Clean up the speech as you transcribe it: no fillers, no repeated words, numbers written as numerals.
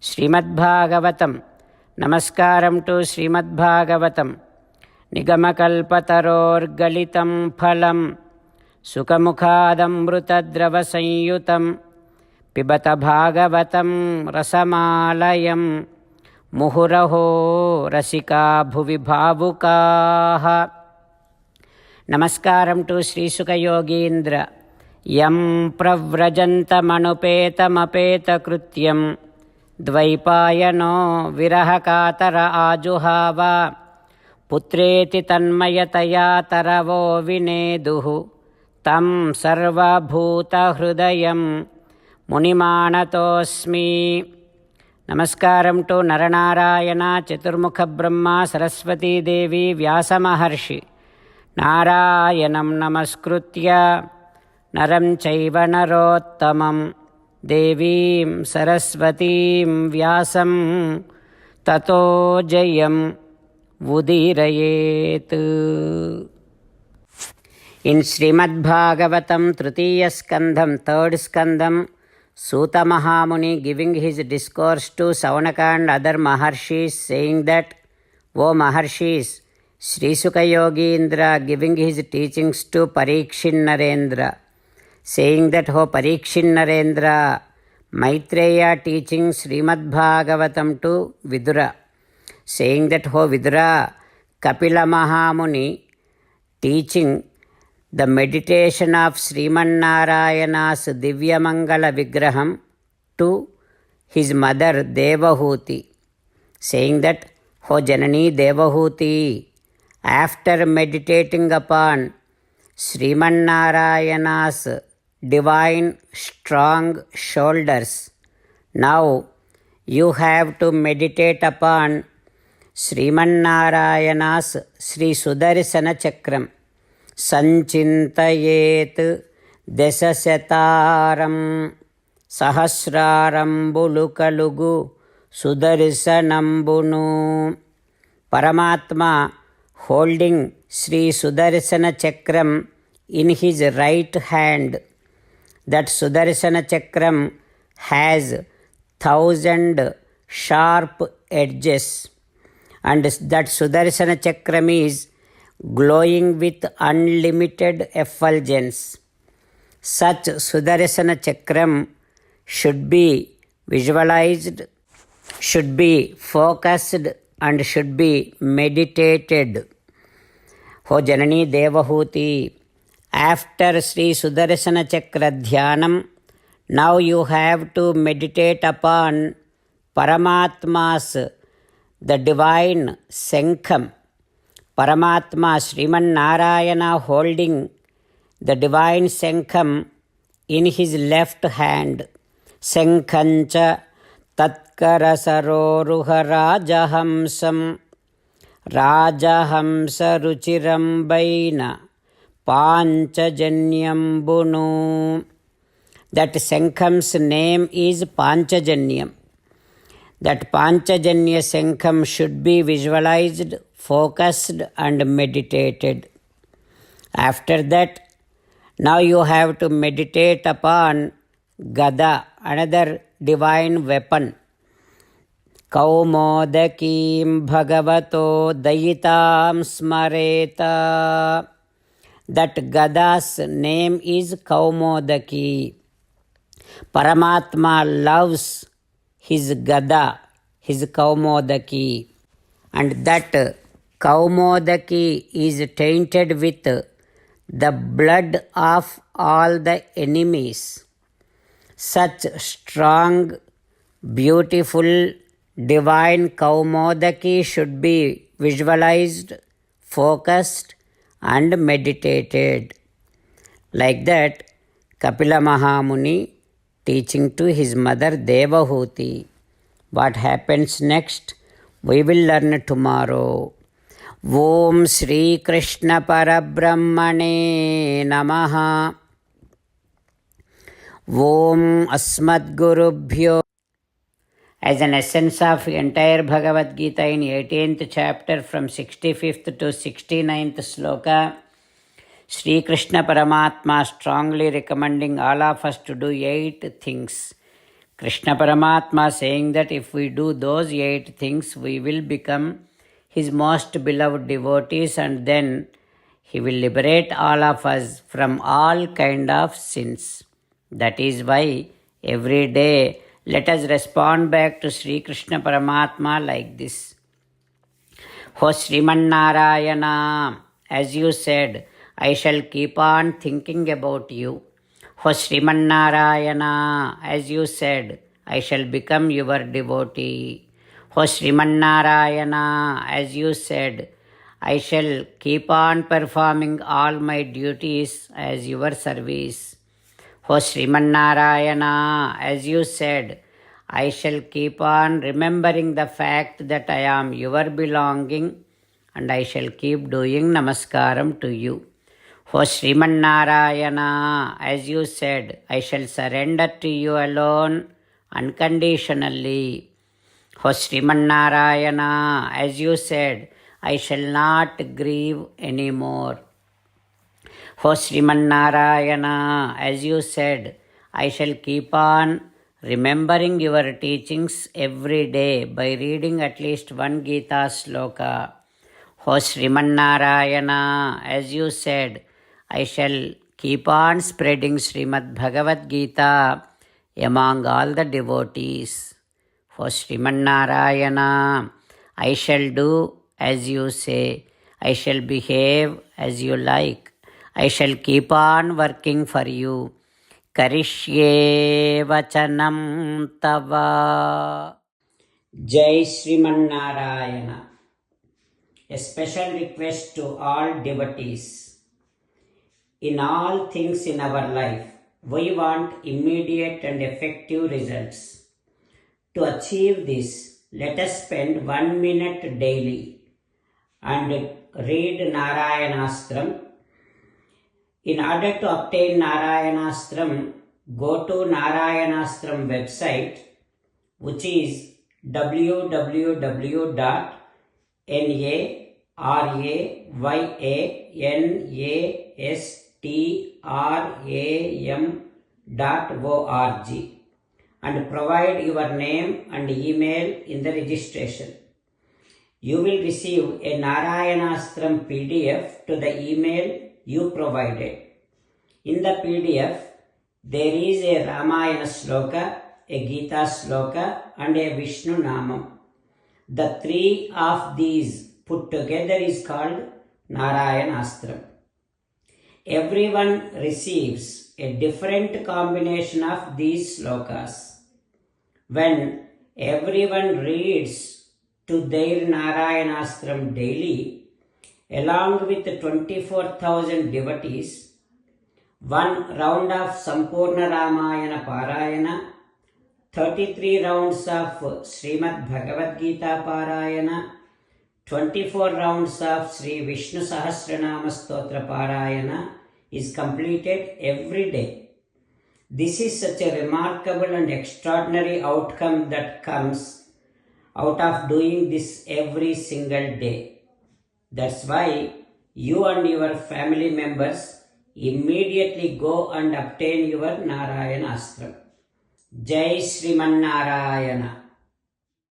ಶ್ರೀಮದ್ಭಾಗವತಂ. ನಮಸ್ಕಾರಂ to ಶ್ರೀಮದ್ಭಾಗವತಂ. ನಿಗಮಕಲ್ಪತರೋರ್ಗಲಿತಂ ಫಲಂ ಸುಖಮುಖಾದಮೃತದ್ರವಸಂಯುತಂ ಪಿಬತ ಭಾಗವತಂ ರಸಮಾಲಯಂ ಮುಹುರಹೋ ರಸಿಕಾ ಭುವಿ ಭಾವುಕಾಃ. ನಮಸ್ಕಾರಂ to ಶ್ರೀಸುಖಯೋಗೀಂದ್ರ. M ಪ್ರವ್ರಜಂತಮನುಪೇತಮಪೇತಕೃತ್ಯಂ ದ್ವೈಪಾಯನೋ ವಿರಹಕಾತರ ಆಜುಹಾವ ಪುತ್ರೇತಿ ತನ್ಮಯತಯಾ ತರವೋ ವಿನೇದುಃ ತಂ ಸರ್ವಭೂತಹೃದಯಂ ಮುನಿಮಾನತೋಸ್ಮಿ. ನಮಸ್ಕಾರಂ to Nara Narayana, ಚತುರ್ಮುಖ ಬ್ರಹ್ಮ, ಸರಸ್ವತೀ ದೇವಿ, ವ್ಯಾಸಮಹರ್ಷಿ. ನಾರಾಯಣಂ ನಮಸ್ಕೃತ್ಯ ನರಂ ಚೈವ ನರೋತ್ತಮಂ ದೇವೀಂ ಸರಸ್ವತೀಂ ವ್ಯಾಸಂ ತತೋ ಜಯಂ ಉದೀರಯೇತ್. ಇನ್ ಶ್ರೀಮದ್ ಭಾಗವತಂ ತೃತೀಯ ಸ್ಕಂಧಂ, third ಸ್ಕಂಧಂ, Suta Mahamuni giving his discourse to Saunaka and other Maharshis, saying that, O Maharshis, Sri Sukha Yogindra giving his teachings to Parikshin Narendra, saying that, O Parikshin Narendra, Maitreya teaching Srimad Bhagavatam to Vidura, saying that, O Vidura, Kapila Mahamuni teaching the meditation of Sriman Narayana's Divyamangala Vigraham to his mother Devahuti, saying that, O Janani Devahuti, after meditating upon Sriman Narayana's divine strong shoulders, now you have to meditate upon Sriman Narayana's Sri Sudarsana Chakram. ಸಂಚಿಂತಯೇತ್ ದಶಶತಾರಂ ಸಹಸ್ರಾರಂಬುಲು ಕಲುಗು ಸುದರ್ಶನಂಬುನು. ಪರಮಾತ್ಮ holding Sri Sudarsana Chakram in his right hand. That Sudarsana Chakram has 1000 sharp edges, and that Sudarshana Chakram is glowing with unlimited effulgence. Such Sudarshana Chakram should be visualized, should be focused, and should be meditated. O Janani Devahuti, after Sri Sudarshana Chakra Dhyanam, now you have to meditate upon Paramatma's, the divine Sankham. Paramatma Sriman Narayana holding the divine Sankham in his left hand. Sankhancha tatkarasaroruha rajahamsam rajahamsa ruchirambaina panchajanyambunu. That Sankham's name is Panchajanyam. That Panchajanya Sankham should be visualized, focused, and meditated. After that, now you have to meditate upon Gada, another divine weapon. Kaumodakim bhagavato dayitam smareta. That Gada's name is Kaumodaki. Paramatma loves his Gada, his Kaumodaki, and that Kaumodaki is tainted with the blood of all the enemies. Such strong, beautiful, divine Kaumodaki should be visualized, focused, and meditated. Like that, Kapila Mahamuni teaching to his mother Devahuti. What happens next? We will learn tomorrow. Om Shri Krishna Parabrahmane Namaha. Om Asmadgurubhyo. As an essence of entire Bhagavad Gita in 18th chapter from 65th to 69th sloka, Sri Krishna Paramatma strongly recommending all of us to do 8 things. Krishna Paramatma saying that if we do those 8 things, we will become his most beloved devotees, and then he will liberate all of us from all kind of sins. That is why every day let us respond back to Sri Krishna Paramatma like this. O Srimannarayana, as you said, I shall keep on thinking about you. O Srimannarayana, as you said, I shall become your devotee. O Srimannarayana, as you said, I shall keep on performing all my duties as your service. O Srimannarayana, as you said, I shall keep on remembering the fact that I am your belonging, and I shall keep doing namaskaram to you. O Srimannarayana, as you said, I shall surrender to you alone unconditionally. O Srimannarayana, as you said, I shall not grieve anymore. O Srimannarayana, as you said, I shall keep on remembering your teachings every day by reading at least one Gita sloka. O Srimannarayana, as you said, I shall keep on spreading Srimad Bhagavad Gita among all the devotees. O Srimannarayana, I shall do as you say. I shall behave as you like. I shall keep on working for you. Karishye vachanam tava. Jai Srimannarayana. A special request to all devotees. In all things in our life, we want immediate and effective results. To achieve this, let us spend 1 minute daily and read Narayanastram. In order to obtain Narayanastram, go to Narayanastram website, which is www.narayanastram.org, and provide your name and email in the registration. You will receive a Narayanastram PDF to the email you provided. In the PDF, there is a Ramayana sloka, a Gita sloka, and a Vishnu Namam. The 3 of these put together is called Narayanastram. Everyone receives a different combination of these slokas. When everyone reads to their Narayanastram daily, along with 24,000 devotees, 1 round of Sampurna Ramayana Parayana, 33 rounds of Srimad Bhagavad Gita Parayana, 24 rounds of Sri Vishnu Sahasranama Stotra Parayana is completed every day. This is such a remarkable and extraordinary outcome that comes out of doing this every single day. That's why you and your family members immediately go and obtain your Narayanastram. Jai Srimannarayana.